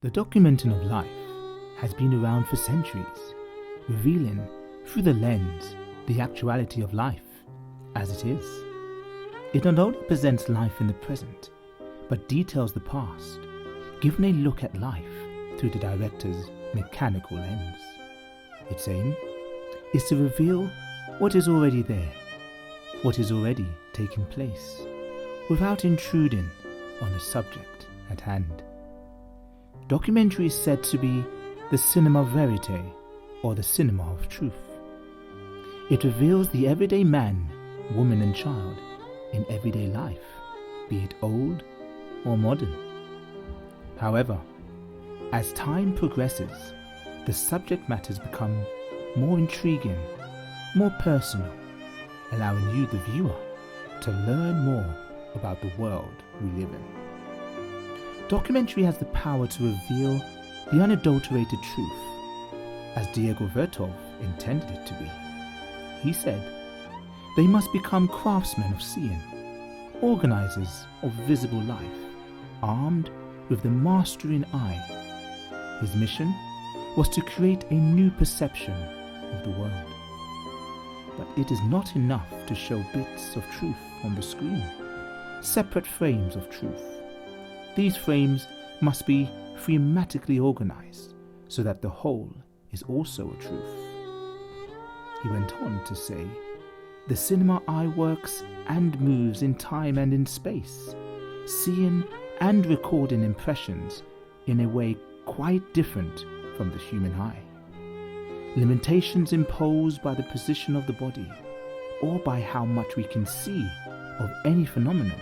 The documenting of life has been around for centuries, revealing through the lens the actuality of life as it is. It not only presents life in the present, but details the past, giving a look at life through the director's mechanical lens. Its aim is to reveal what is already there, what is already taking place, without intruding on the subject at hand. Documentary is said to be the cinema verite, or the cinema of truth. It reveals the everyday man, woman and child in everyday life, be it old or modern. However, as time progresses, the subject matters become more intriguing, more personal, allowing you, the viewer, to learn more about the world we live in. Documentary has the power to reveal the unadulterated truth, as Diego Vertov intended it to be. He said, "They must become craftsmen of seeing, organizers of visible life, armed with the mastering eye." His mission was to create a new perception of the world. But it is not enough to show bits of truth on the screen, separate frames of truth. These frames must be thematically organized so that the whole is also a truth. He went on to say, "The cinema eye works and moves in time and in space, seeing and recording impressions in a way quite different from the human eye. Limitations imposed by the position of the body, or by how much we can see of any phenomenon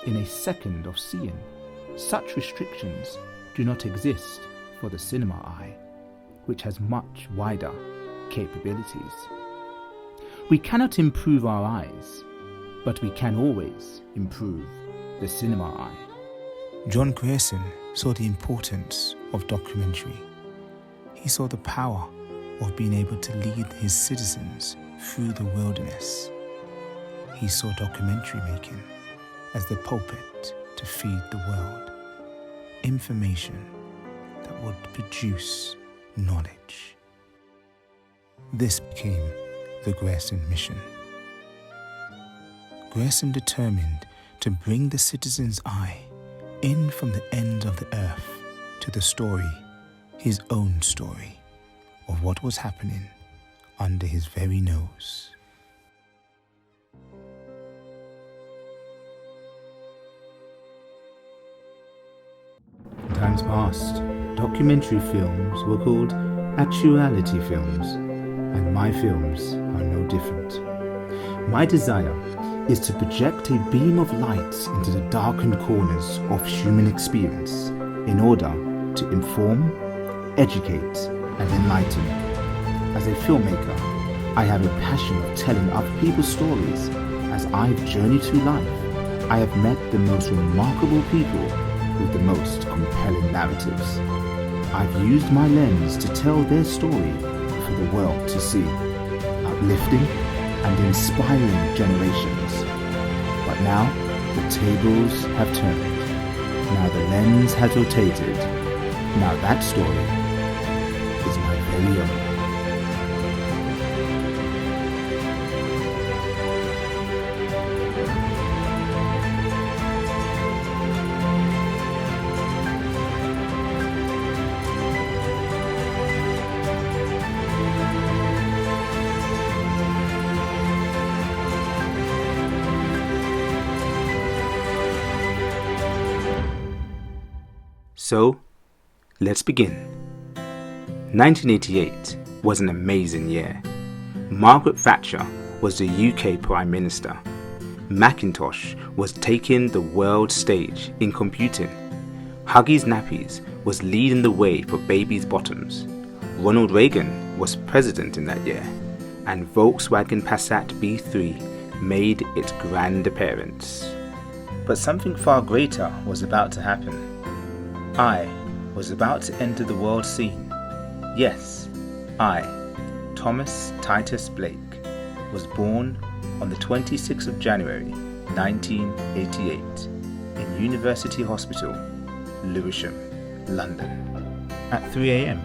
in a second of seeing, such restrictions do not exist for the cinema eye, which has much wider capabilities. We cannot improve our eyes, but we can always improve the cinema eye." John Grierson saw the importance of documentary. He saw the power of being able to lead his citizens through the wilderness. He saw documentary making as the pulpit to feed the world information that would produce knowledge. This became the Grierson mission. Grierson determined to bring the citizen's eye in from the end of the earth to the story, his own story, of what was happening under his very nose. In times past, documentary films were called actuality films, and my films are no different. My desire is to project a beam of light into the darkened corners of human experience in order to inform, educate, and enlighten. As a filmmaker, I have a passion of telling other people's stories. As I've journeyed through life, I have met the most remarkable people with the most compelling narratives. I've used my lens to tell their story for the world to see, uplifting and inspiring generations. But now, the tables have turned. Now the lens has rotated. Now that story is my very own. So, let's begin. 1988 was an amazing year. Margaret Thatcher was the UK Prime Minister. Macintosh was taking the world stage in computing. Huggies Nappies was leading the way for babies' bottoms. Ronald Reagan was president in that year, and Volkswagen Passat B3 made its grand appearance. But something far greater was about to happen. I was about to enter the world scene. Yes, I, Thomas Titus Blake, was born on the 26th of January 1988 in University Hospital, Lewisham, London. at 3 a.m.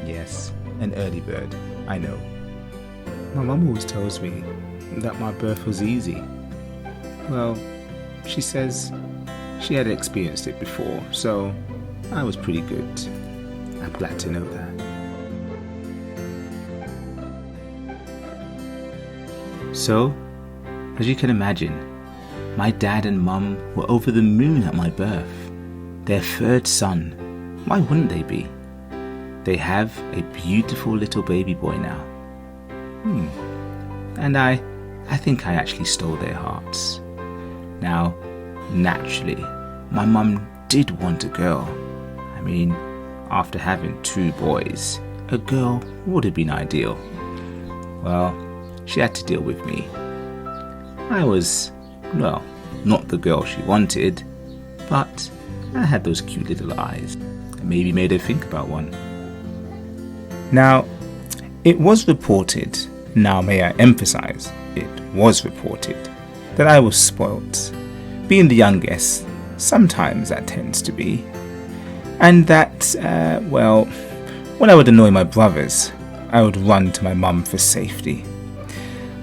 Yes, an early bird, I know. My mum always tells me that my birth was easy. Well, she says she had experienced it before, so I was pretty good. I'm glad to know that. So, as you can imagine, my dad and mum were over the moon at my birth. Their third son. Why wouldn't they be? They have a beautiful little baby boy now. And I think I actually stole their hearts. Now, naturally, my mum did want a girl. I mean, after having 2 boys, a girl would have been ideal. Well, she had to deal with me. I was, well, not the girl she wanted, but I had those cute little eyes that maybe made her think about one. Now, it was reported, now may I emphasize, it was reported, that I was spoilt. Being the youngest, sometimes that tends to be. And that, well, when I would annoy my brothers, I would run to my mum for safety.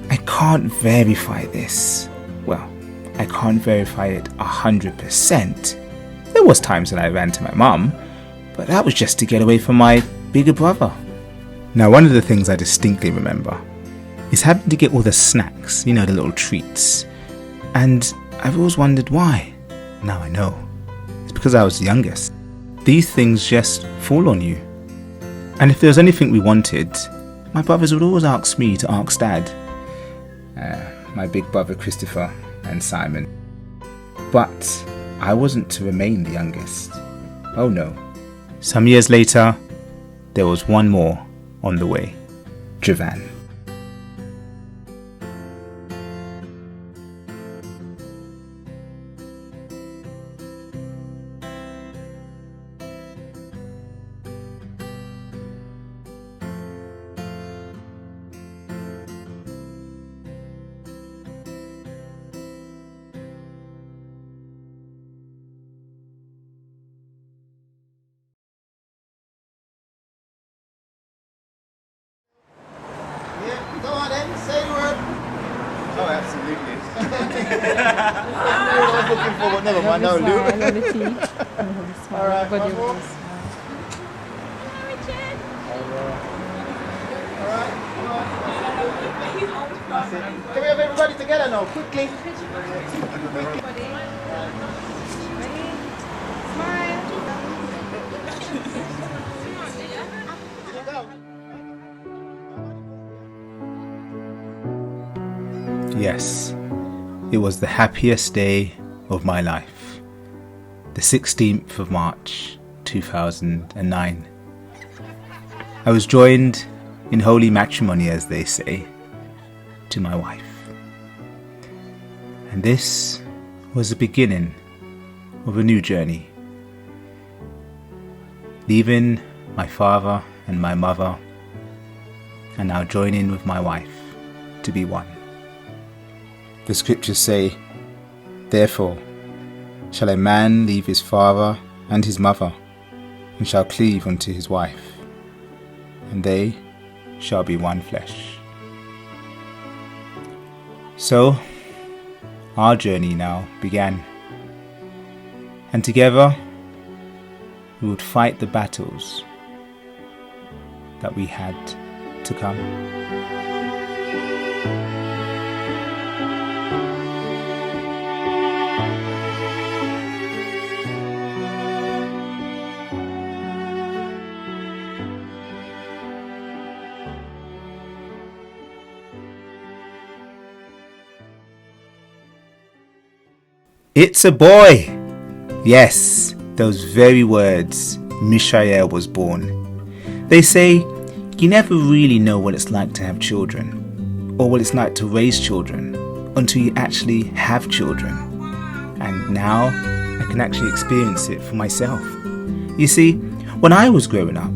I can't verify this. Well, I can't verify it 100%. There was times that I ran to my mum, but that was just to get away from my bigger brother. Now, one of the things I distinctly remember is having to get all the snacks, the little treats. And I've always wondered why. Now I know. It's because I was the youngest. These things just fall on you. And if there was anything we wanted, my brothers would always ask me to ask Dad. My big brother Christopher and Simon. But I wasn't to remain the youngest. Oh no. Some years later, there was one more on the way. Javan. Go on then, say the word. Oh, absolutely. I was looking for, but never mind. No, Luke. I love the tea. All right, one more. All right, come on. That's it. Can we have everybody together now, quickly? Yes, it was the happiest day of my life. The 16th of March, 2009. I was joined in holy matrimony, as they say, to my wife. And this was the beginning of a new journey. Leaving my father and my mother, and now joining with my wife to be one. The scriptures say, "Therefore shall a man leave his father and his mother, and shall cleave unto his wife, and they shall be one flesh." So, our journey now began, and together we would fight the battles that we had to come. It's a boy! Yes, those very words, Mishael was born. They say you never really know what it's like to have children, or what it's like to raise children, until you actually have children. And now I can actually experience it for myself. You see, when I was growing up,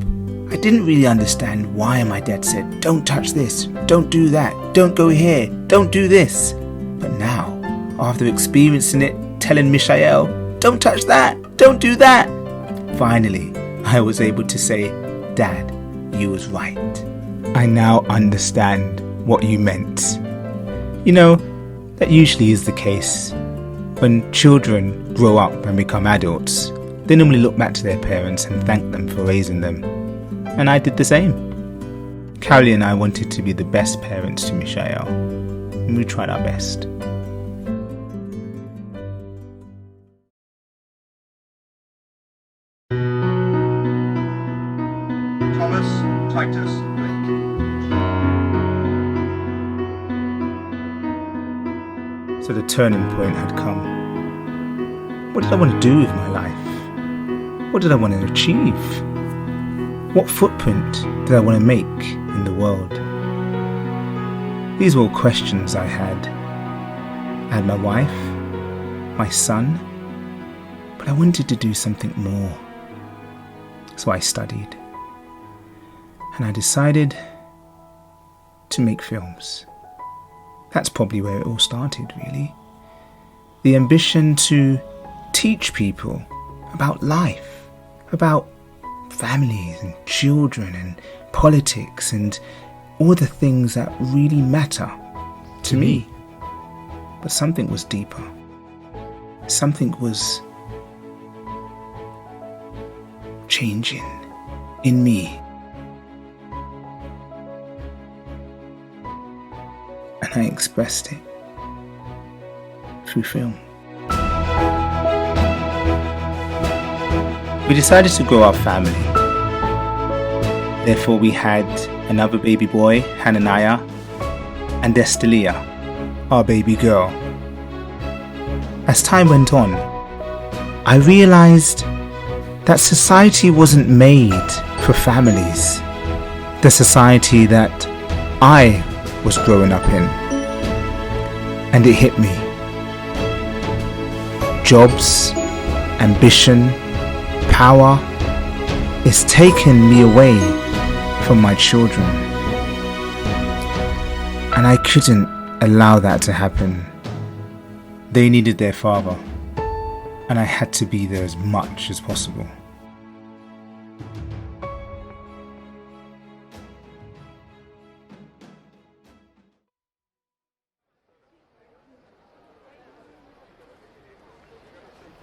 I didn't really understand why my dad said, "Don't touch this, don't do that, don't go here, don't do this." But now, after experiencing it, telling Mishael, "Don't touch that, don't do that," finally, I was able to say, "Dad, you was right. I now understand what you meant." You know, that usually is the case. When children grow up and become adults, they normally look back to their parents and thank them for raising them. And I did the same. Carly and I wanted to be the best parents to Michael, and we tried our best. Thomas Titus Blake. So the turning point had come. What did I want to do with my life? What did I want to achieve? What footprint did I want to make in the world? These were all questions I had. I had my wife, my son, but I wanted to do something more. So I studied. And I decided to make films. That's probably where it all started, really. The ambition to teach people about life, about families and children and politics and all the things that really matter to me. But something was deeper. Something was changing in me. And I expressed it through film. We decided to grow our family. Therefore, we had another baby boy, Hananiah, and Destelia, our baby girl. As time went on, I realized that society wasn't made for families. The society that I was growing up in. And it hit me. Jobs, ambition, power is taking me away from my children. And I couldn't allow that to happen. They needed their father, and I had to be there as much as possible.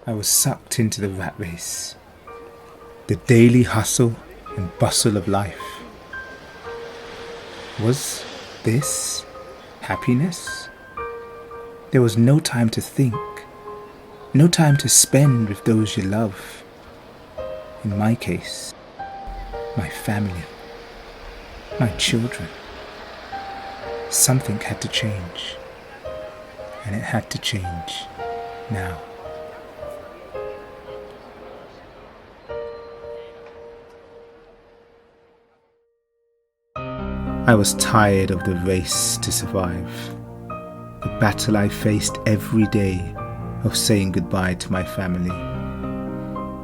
I was sucked into the rat race, the daily hustle and bustle of life. Was this happiness? There was no time to think, no time to spend with those you love. In my case, my family, my children. Something had to change, and it had to change now. I was tired of the race to survive, the battle I faced every day of saying goodbye to my family.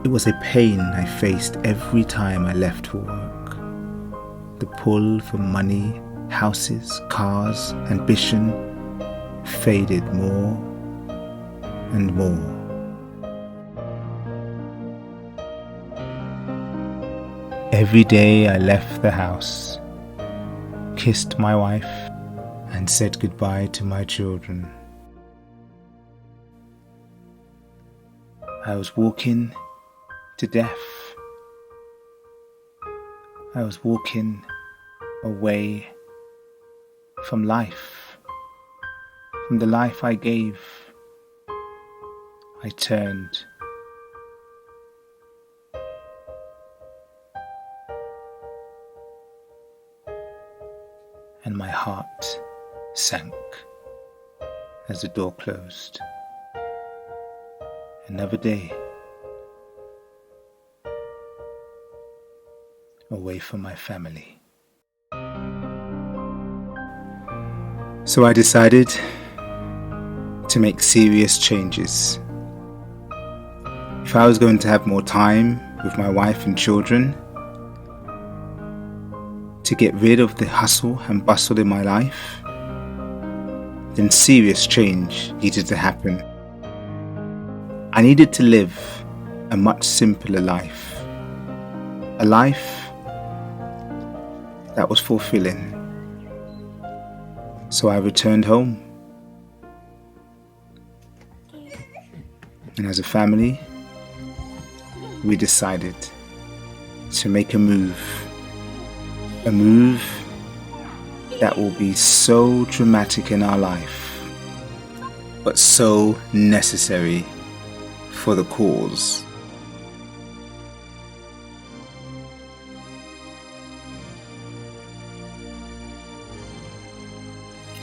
It was a pain I faced every time I left for work. The pull for money, houses, cars, ambition faded more and more. Every day I left the house, kissed my wife, and said goodbye to my children. I was walking to death. I was walking away from life, from the life I gave. I turned. And my heart sank as the door closed. Another day away from my family. So I decided to make serious changes. If I was going to have more time with my wife and children, to get rid of the hustle and bustle in my life, then serious change needed to happen. I needed to live a much simpler life, a life that was fulfilling. So I returned home. And as a family, we decided to make a move that will be so dramatic in our life, but so necessary for the cause.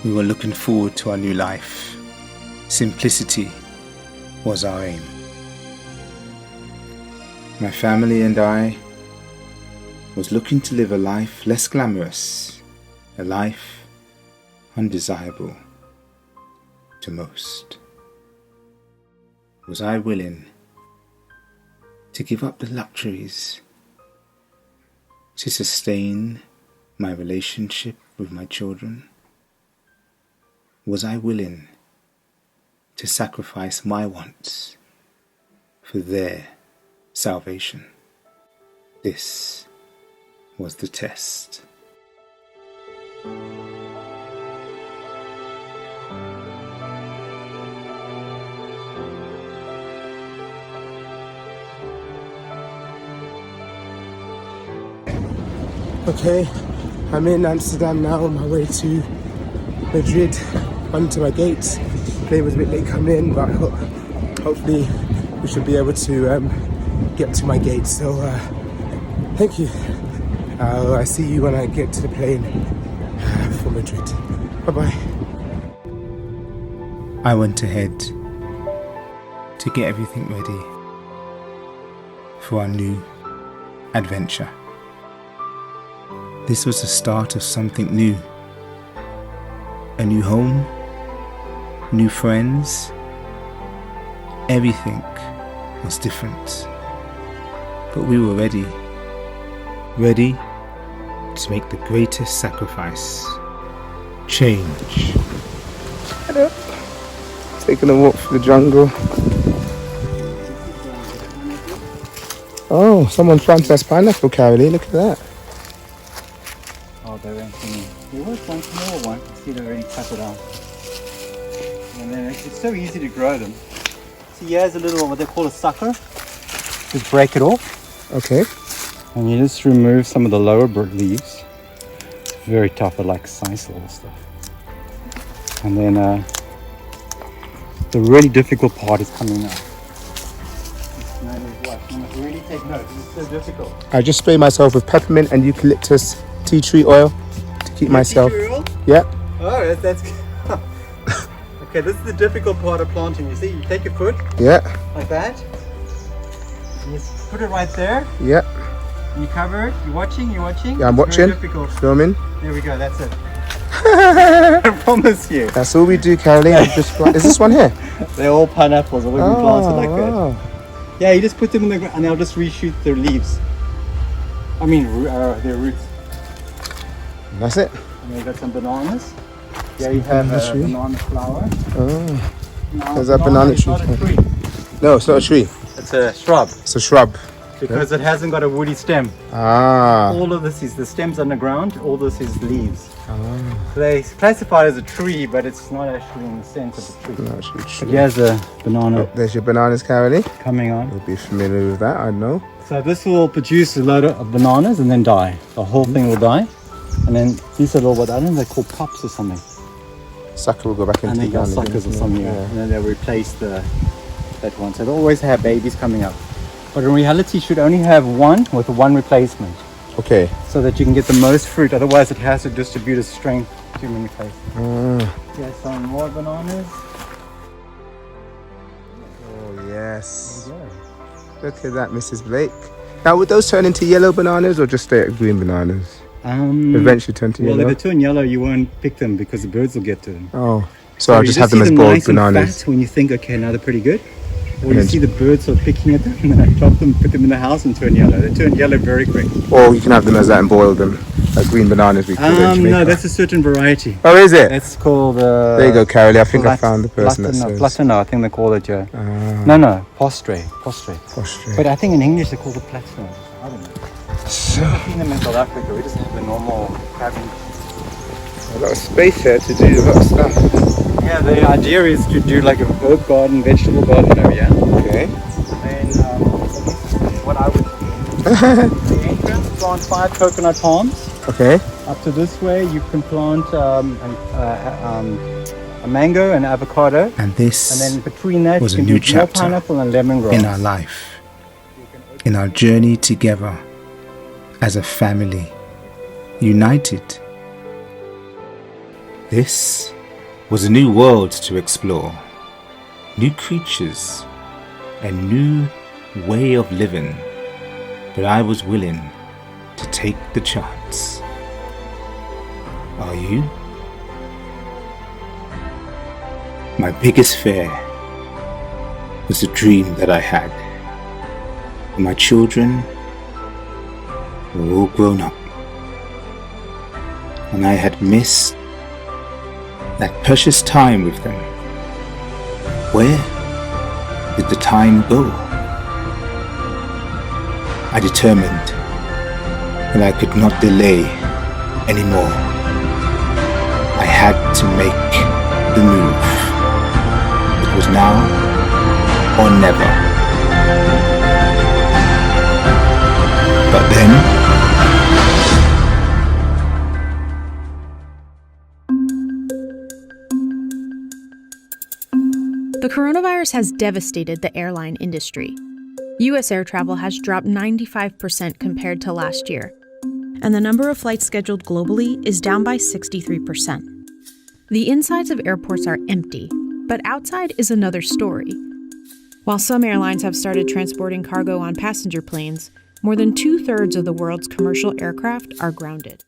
We were looking forward to our new life. Simplicity was our aim. My family and I was looking to live a life less glamorous, a life undesirable to most. Was I willing to give up the luxuries to sustain my relationship with my children? Was I willing to sacrifice my wants for their salvation? This was the test. Okay, I'm in Amsterdam now on my way to Madrid, onto my gate. Plane was a bit late coming in, but hopefully we should be able to get to my gate. So thank you. I see you when I get to the plane for Madrid. Bye bye. I went ahead to get everything ready for our new adventure. This was the start of something new. A new home, new friends. Everything was different. But we were ready. Ready to make the greatest sacrifice. Change. Hello. Taking a walk through the jungle. Oh, someone planted us pineapple, Carolee. Look at that. Oh, they went in. There was one small one. See, they already cut it out. And then it's so easy to grow them. See, here's a little, what they call a sucker. Just break it off. Okay. And you just remove some of the lower leaves. It's very tough, but like sisal and stuff. And then the really difficult part is coming out. This name is what? You must really take note. This is so difficult. I just spray myself with peppermint and eucalyptus tea tree oil to keep myself. Tea tree oil? Yeah. Oh, that's okay, this is the difficult part of planting. You see, you take your foot Yeah. like that. You just put it right there. Yeah. And you cover it. You're watching. Yeah, I'm It's watching. very difficult. Filming. There we go. That's it. I promise you. That's all we do, Carolee. Is this one here? They're all pineapples. They've been planted like that. wow. Yeah, you just put them in the ground and they'll just reshoot their leaves. I mean, their roots. That's it. And you've got some bananas. Yeah, you have a tree. banana flower. Oh. Now, There's that banana is tree. not a tree. No, it's not a tree. It's a shrub It's a shrub. because it hasn't got a woody stem. Ah. All of this is the stems underground. All this is leaves. So they classify it as a tree, but it's not actually in the sense of a tree. Not actually But true. here's a banana There's your bananas, Carolee. coming on. You'll be familiar with that, I know. So this will produce a load of bananas and then die. The whole thing will die. And then these are little bananas, they're called pups or something. Sucker will go back into And the then got ground suckers or again. something. Yeah. And then they'll replace that one. So they always have babies coming up. But in reality, you should only have one with one replacement Okay. so that you can get the most fruit. Otherwise, it has to distribute its strength too many places. Here's some more bananas. Oh, yes. There you Look at that, Mrs. Blake. Now, would those turn into yellow bananas or just stay at green bananas? go. Eventually turn to Well, yellow? if they turn yellow, you won't pick them because the birds will get to them. Oh, so I'll you just have see them as boiled nice and bananas. fat when you think, okay, now they're pretty good. Or And you then- see the birds are picking at them and then I chop them, put them in the house and turn yellow. They turn yellow very quick. Or you can have them as that and boil them. Like green bananas we call it in Jamaica. No, that's a certain variety. Oh, is it? That's called... There you go, Carolee. I think I found the person that says. Platano, I think they call it, yeah. Ah, No, postre. prostrate. But I think in English they call it platano. I don't know. I've seen them in South Africa. We just have a normal cabin. A lot of space here to do a lot of stuff. Yeah, the idea is to do like a herb garden, vegetable garden area. Okay. And what I would do, the entrance, plant 5 coconut palms. Okay. Up to this way, you can plant a mango and avocado. And this And then between that, was you a can new do more chapter pineapple and lemongrass. in our life, in our journey together as a family, united. This was a new world to explore, new creatures, a new way of living, but I was willing to take the chance. Are you? My biggest fear was the dream that I had. My children were all grown up, and I had missed that precious time with them. Where did the time go? I determined that I could not delay anymore. I had to make the move. It was now or never. But then, the coronavirus has devastated the airline industry. U.S. air travel has dropped 95% compared to last year, and the number of flights scheduled globally is down by 63%. The insides of airports are empty, but outside is another story. While some airlines have started transporting cargo on passenger planes, more than 2/3 of the world's commercial aircraft are grounded.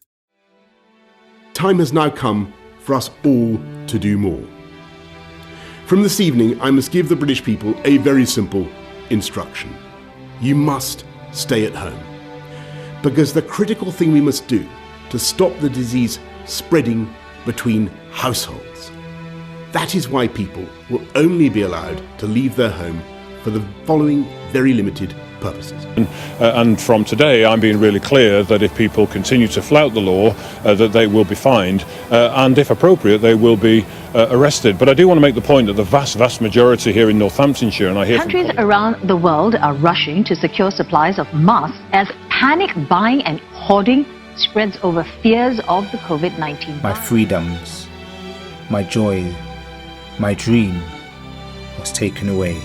Time has now come for us all to do more. From this evening, I must give the British people a very simple instruction. You must stay at home. Because the critical thing we must do to stop the disease spreading between households. That is why people will only be allowed to leave their home for the following very limited purposes. And from today, I'm being really clear that if people continue to flout the law, that they will be fined, and if appropriate, they will be arrested. But I do want to make the point that the vast majority here in Northamptonshire, and I hear countries around the world are rushing to secure supplies of masks as panic buying and hoarding spreads over fears of the COVID-19 my freedoms, my joy, my dream was taken away.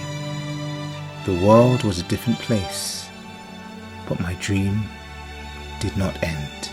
The world was a different place, but my dream did not end.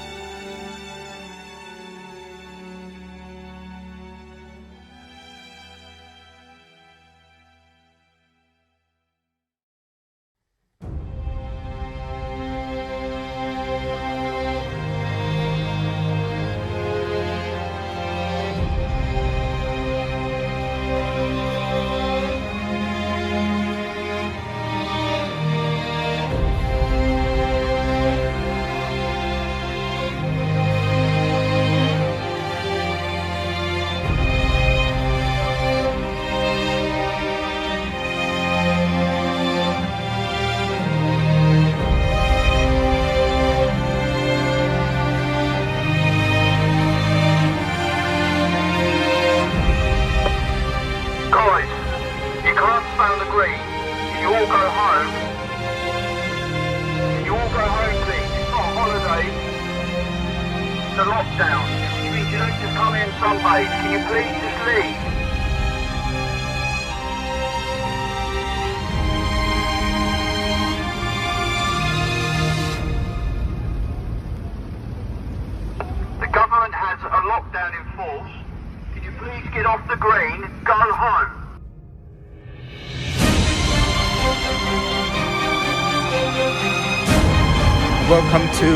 Welcome to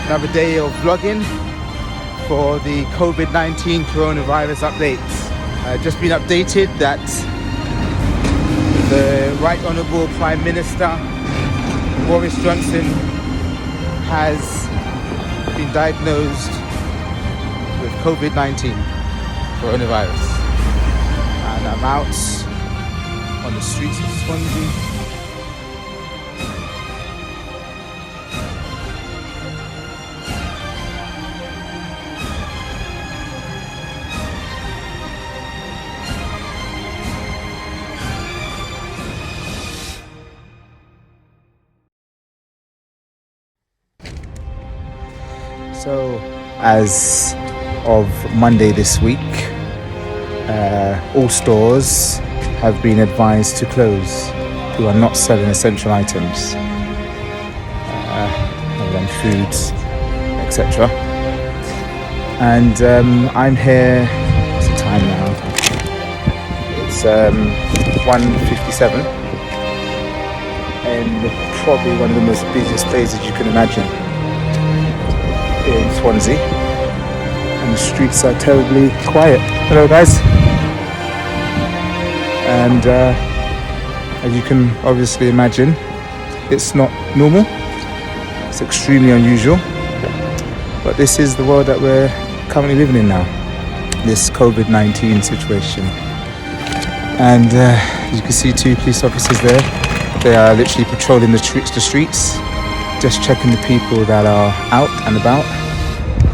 another day of vlogging for the COVID-19 coronavirus updates. Just been updated that the Right Honourable Prime Minister Boris Johnson has been diagnosed with COVID-19 coronavirus, and I'm out on the streets of Swansea. So, as of Monday this week, all stores have been advised to close who are not selling essential items, other than foods, etc. And I'm here. What's the time now? It's 1:57, and probably one of the most busiest places you can imagine in Swansea, and the streets are terribly quiet. Hello guys. And as you can obviously imagine, it's not normal, it's extremely unusual, but this is the world that we're currently living in now, this COVID-19 situation. And as you can see, 2 police officers there. They are literally patrolling the streets, just checking the people that are out and about.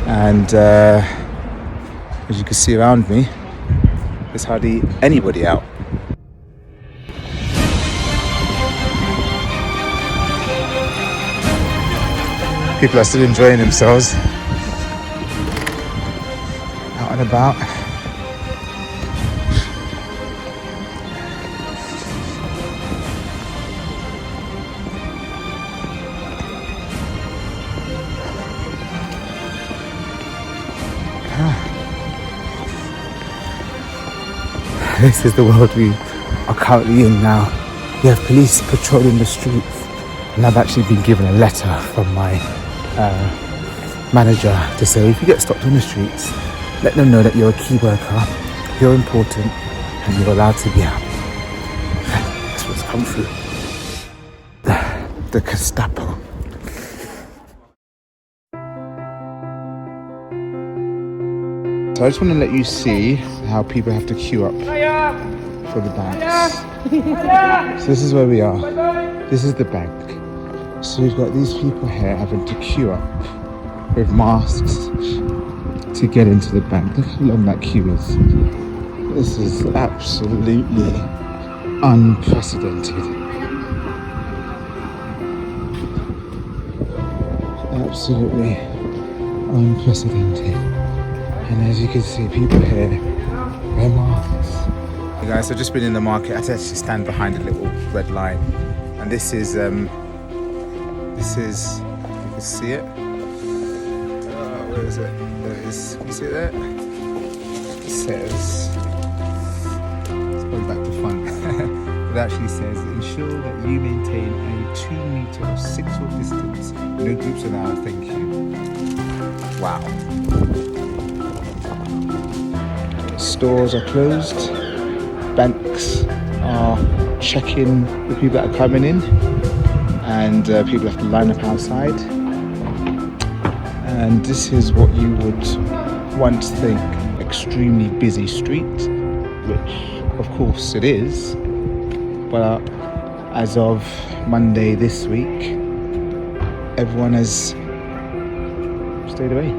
And as you can see around me, there's hardly anybody out. People are still enjoying themselves, out and about. This is the world we are currently in now. We have police patrolling the streets, and I've actually been given a letter from my manager to say, if you get stopped on the streets, let them know that you're a key worker, you're important, and you're allowed to be out. That's what's come through. The Gestapo. So I just want to let you see how people have to queue up for the banks. So this is where we are. This is the bank. So we've got these people here having to queue up with masks to get into the bank. Look how long that queue is. This is absolutely unprecedented. Absolutely unprecedented. And as you can see, people here wear masks. Hey guys, I've just been in the market. I had to actually stand behind a little red line. And this is, you can see it. Where is it? There it is. Can you see it there? It says, let's go back to front. It actually says, ensure that you maintain a 2 meter or 6 foot distance. No groups allowed, thank you. Wow. Stores are closed. Banks are checking the people that are coming in. And people have to line up outside. And this is what you would once think extremely busy street, which of course it is, but as of Monday this week, everyone has stayed away.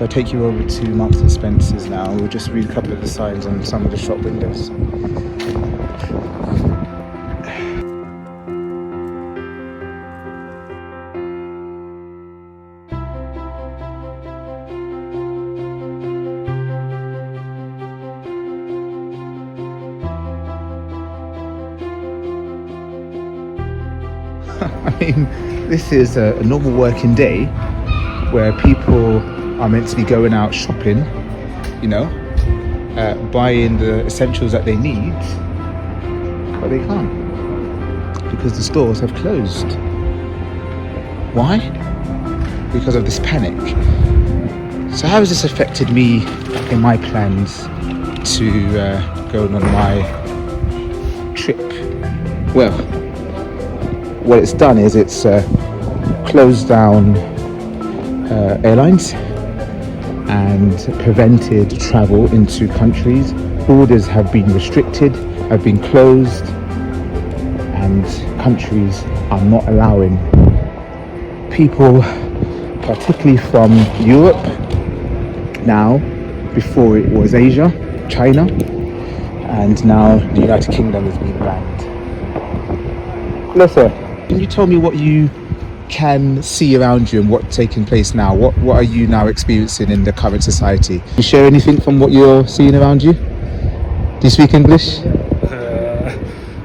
I'll take you over to Marks and Spencer's now. We'll just read a couple of the signs on some of the shop windows. I mean, this is a normal working day where people are meant to be going out shopping, you know, buying the essentials that they need, but they can't because the stores have closed. Why? Because of this panic. So how has this affected me in my plans to go on my trip? Well, what it's done is it's closed down airlines and prevented travel into countries. Borders have been restricted, have been closed, and countries are not allowing people, particularly from Europe now, before it was Asia, China, and now the United Kingdom has been banned. Melissa, can you tell me what you can see around you and what's taking place now? What are you now experiencing in the current society? You share anything from what you're seeing around you? Do you speak English?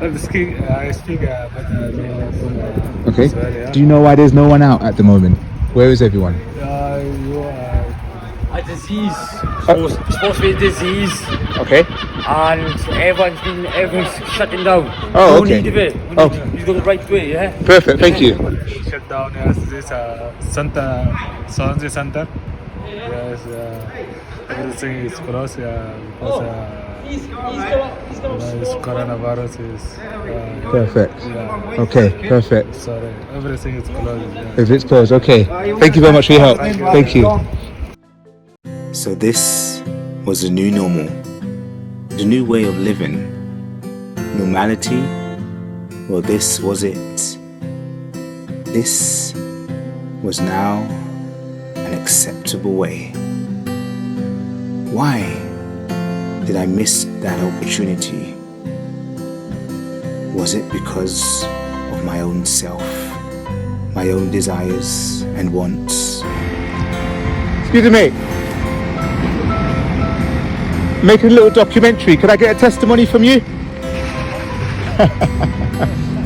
I speak Okay. Israeli, Do you know why there's no one out at the moment? Where is everyone? A disease. Supposed to be a disease, Okay. and everyone's shutting down. Oh, No okay. need of it. You go the right way, yeah. Perfect. Thank you. shut down as this center, Sonji center. Yes, everything is closed, because this coronavirus is. Perfect. Yeah. Okay. Perfect. Sorry, everything is closed. Yeah. If it's closed, okay. Thank you very much for your help. Thank you. So this was the new normal, the new way of living. Normality? Well, this was it. This was now an acceptable way. Why did I miss that opportunity? Was it because of my own self, my own desires and wants? Excuse me. Making a little documentary. Could I get a testimony from you?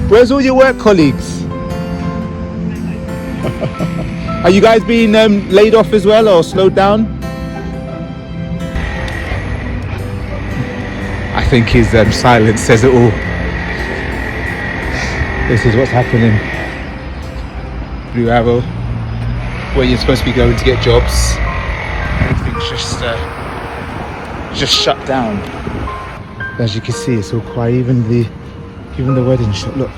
Where's all your work colleagues? Are you guys being laid off as well or slowed down? I think his silence says it all. This is what's happening. Blue Arrow, where you're supposed to be going to get jobs. Everything's just shut down. As you can see, it's all quiet. Even the wedding shop. Look.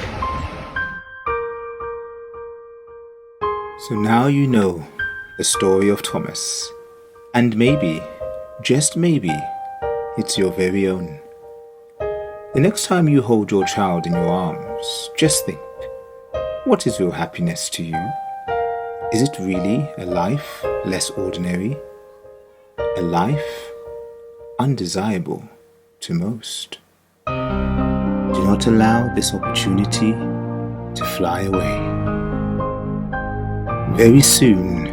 So now you know the story of Thomas. And maybe, just maybe, it's your very own. The next time you hold your child in your arms, just think, what is real happiness to you? Is it really a life less ordinary? A life undesirable to most? Do not allow this opportunity to fly away. Very soon,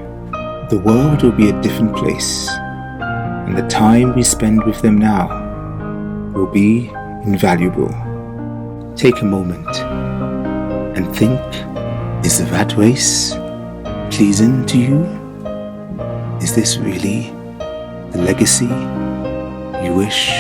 the world will be a different place, and the time we spend with them now will be invaluable. Take a moment and think, is the rat race pleasing to you? Is this really the legacy you wish